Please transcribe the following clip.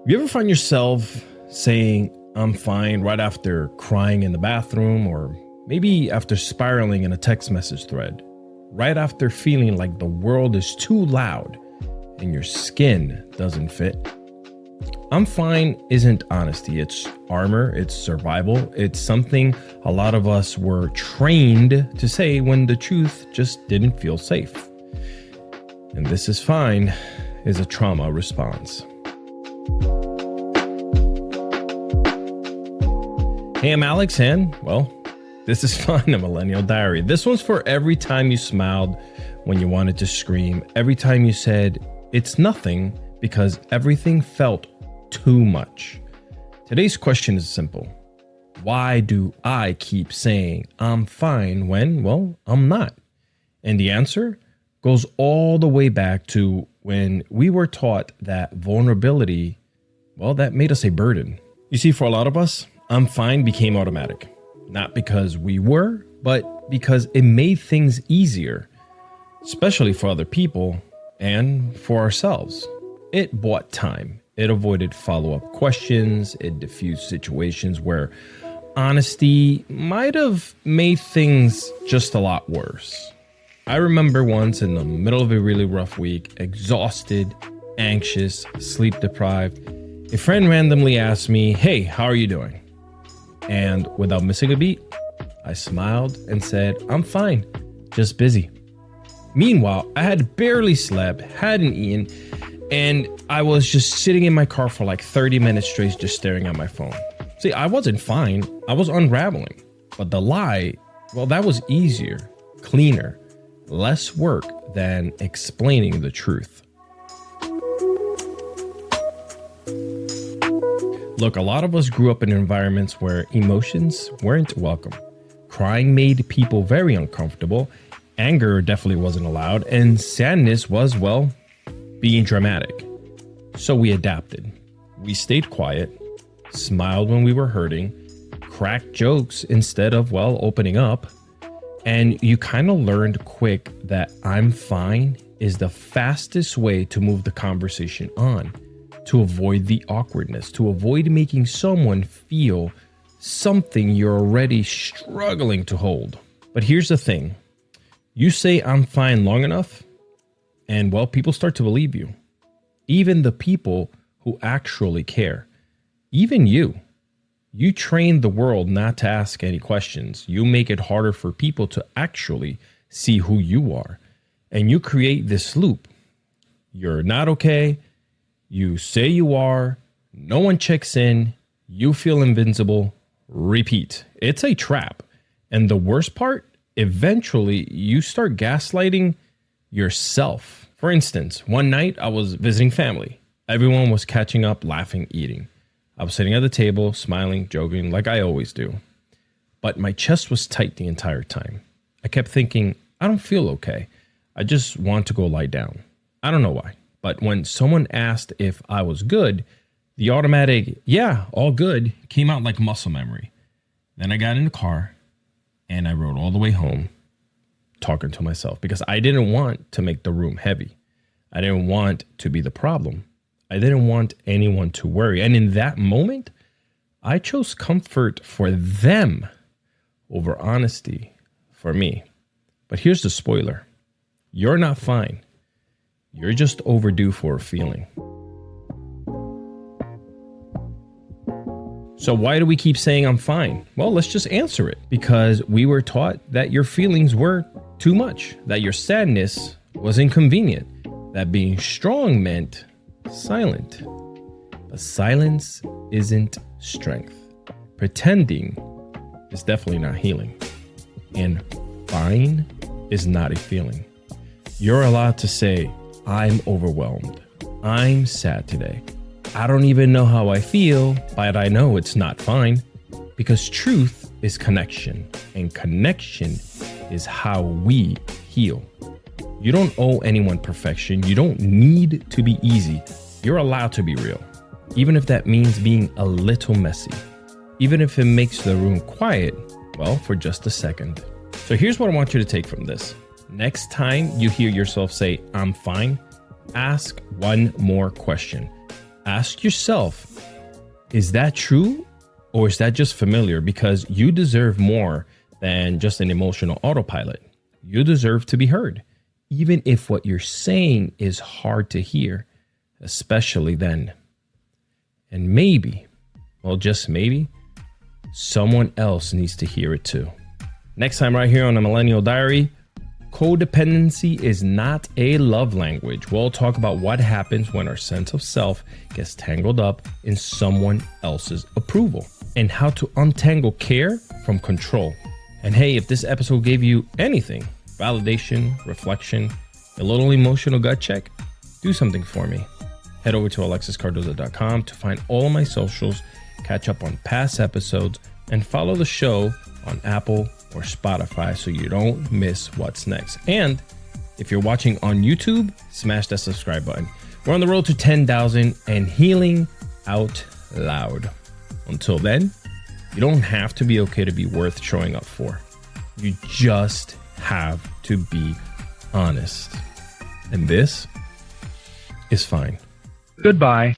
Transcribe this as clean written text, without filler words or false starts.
You ever find yourself saying, I'm fine, right after crying in the bathroom, or maybe after spiraling in a text message thread, right after feeling like the world is too loud and your skin doesn't fit? I'm fine isn't honesty. It's armor. It's survival. It's something a lot of us were trained to say when the truth just didn't feel safe. And this is fine is a trauma response. Hey, I'm Alex, and, well, this is fine, a Millennial Diary. This one's for every time you smiled when you wanted to scream, every time you said, it's nothing, because everything felt too much. Today's question is simple. Why do I keep saying I'm fine when, well, I'm not? And the answer goes all the way back to when we were taught that vulnerability, well, that made us a burden. You see, for a lot of us, I'm fine became automatic. Not because we were, but because it made things easier, especially for other people and for ourselves. It bought time. It avoided follow-up questions. It diffused situations where honesty might have made things just a lot worse. I remember once in the middle of a really rough week, exhausted, anxious, sleep deprived, a friend randomly asked me, "Hey, how are you doing?" And without missing a beat, I smiled and said, "I'm fine, just busy." Meanwhile, I had barely slept, hadn't eaten, and I was just sitting in my car for like 30 minutes straight, just staring at my phone. See, I wasn't fine. I was unraveling. But the lie, well, that was easier, cleaner, less work than explaining the truth. Look, a lot of us grew up in environments where emotions weren't welcome. Crying made people very uncomfortable. Anger definitely wasn't allowed. And sadness was, well, being dramatic. So we adapted. We stayed quiet, smiled when we were hurting, cracked jokes instead of, well, opening up. And you kind of learned quick that I'm fine is the fastest way to move the conversation on, to avoid the awkwardness, to avoid making someone feel something you're already struggling to hold. But here's the thing. You say I'm fine long enough, and, well, people start to believe you. Even the people who actually care. Even you. You train the world not to ask any questions. You make it harder for people to actually see who you are. And you create this loop. You're not okay. You say you are. No one checks in. You feel invincible. Repeat. It's a trap. And the worst part, eventually you start gaslighting yourself. For instance, one night I was visiting family. Everyone was catching up, laughing, eating. I was sitting at the table, smiling, joking, like I always do. But my chest was tight the entire time. I kept thinking, I don't feel okay. I just want to go lie down. I don't know why. But when someone asked if I was good, the automatic, yeah, all good, came out like muscle memory. Then I got in the car and I rode all the way home talking to myself because I didn't want to make the room heavy. I didn't want to be the problem. I didn't want anyone to worry. And in that moment, I chose comfort for them over honesty for me. But here's the spoiler. You're not fine. You're just overdue for a feeling. So why do we keep saying I'm fine? Well, let's just answer it. Because we were taught that your feelings were too much, that your sadness was inconvenient, that being strong meant silent. But silence isn't strength. Pretending is definitely not healing. And fine is not a feeling. You're allowed to say, I'm overwhelmed. I'm sad today. I don't even know how I feel, but I know it's not fine. Because truth is connection, and connection is how we heal. You don't owe anyone perfection. You don't need to be easy. You're allowed to be real, even if that means being a little messy, even if it makes the room quiet, well, for just a second. So here's what I want you to take from this. Next time you hear yourself say, I'm fine, ask one more question. Ask yourself, is that true or is that just familiar? Because you deserve more than just an emotional autopilot. You deserve to be heard, even if what you're saying is hard to hear, especially then. And maybe, well, just maybe, someone else needs to hear it too. Next time right here on the Millennial Diary, codependency is not a love language. We'll talk about what happens when our sense of self gets tangled up in someone else's approval and how to untangle care from control. And hey, if this episode gave you anything, validation, reflection, a little emotional gut check, do something for me. Head over to alexiscardoza.com to find all of my socials, catch up on past episodes, and follow the show on Apple or Spotify so you don't miss what's next. And if you're watching on YouTube, smash that subscribe button. We're on the road to 10,000 and healing out loud. Until then, you don't have to be okay to be worth showing up for. You just have to be honest. And this is fine. Goodbye.